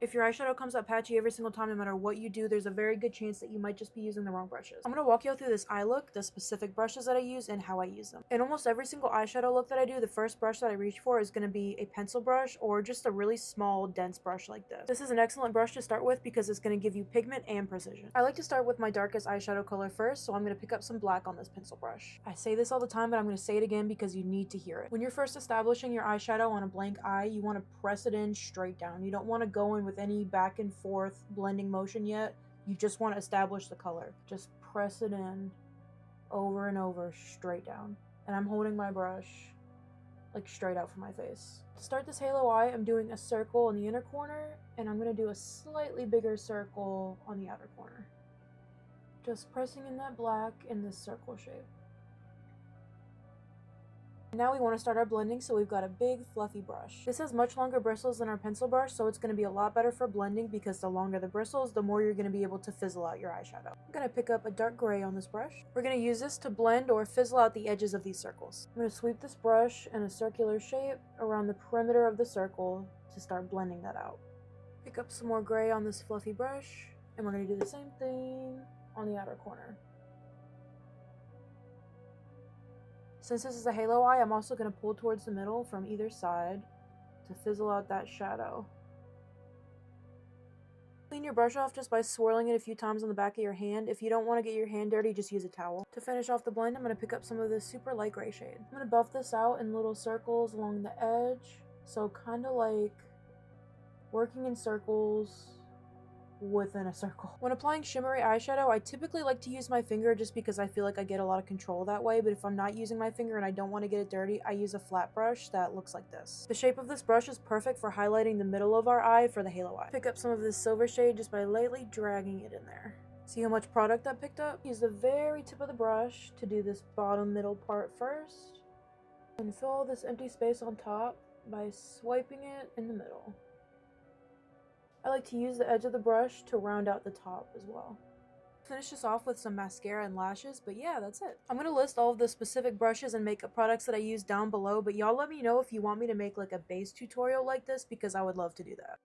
If your eyeshadow comes up patchy every single time, no matter what you do, there's a very good chance that you might just be using the wrong brushes. I'm going to walk you through this eye look, the specific brushes that I use, and how I use them. In almost every single eyeshadow look that I do, the first brush that I reach for is going to be a pencil brush or just a really small, dense brush like this. This is an excellent brush to start with because it's going to give you pigment and precision. I like to start with my darkest eyeshadow color first, so I'm going to pick up some black on this pencil brush. I say this all the time, but I'm going to say it again because you need to hear it. When you're first establishing your eyeshadow on a blank eye, you want to press it in straight down. You don't want to go in with any back and forth blending motion yet. You just want to establish the color. Just press it in over and over straight down. And I'm holding my brush like straight out from my face. To start this halo eye, I'm doing a circle in the inner corner and I'm going to do a slightly bigger circle on the outer corner. Just pressing in that black in this circle shape. Now we want to start our blending, so we've got a big fluffy brush. This has much longer bristles than our pencil brush, so it's going to be a lot better for blending because the longer the bristles, the more you're going to be able to fizzle out your eyeshadow. I'm going to pick up a dark gray on this brush. We're going to use this to blend or fizzle out the edges of these circles. I'm going to sweep this brush in a circular shape around the perimeter of the circle to start blending that out. Pick up some more gray on this fluffy brush, and we're going to do the same thing on the outer corner. Since this is a halo eye, I'm also going to pull towards the middle from either side to fizzle out that shadow. Clean your brush off just by swirling it a few times on the back of your hand. If you don't want to get your hand dirty, just use a towel. To finish off the blend, I'm going to pick up some of this super light gray shade. I'm going to buff this out in little circles along the edge. So kind of like working in circles within a circle. When applying shimmery eyeshadow, I typically like to use my finger just because I feel like I get a lot of control that way, but if I'm not using my finger and I don't want to get it dirty, I use a flat brush that looks like this. The shape of this brush is perfect for highlighting the middle of our eye for the halo eye. Pick up some of this silver shade just by lightly dragging it in there. See how much product I picked up? Use the very tip of the brush to do this bottom middle part first, and fill all this empty space on top by swiping it in the middle. I like to use the edge of the brush to round out the top as well. Finish this off with some mascara and lashes, but yeah, that's it. I'm going to list all of the specific brushes and makeup products that I use down below, but y'all let me know if you want me to make like a base tutorial like this because I would love to do that.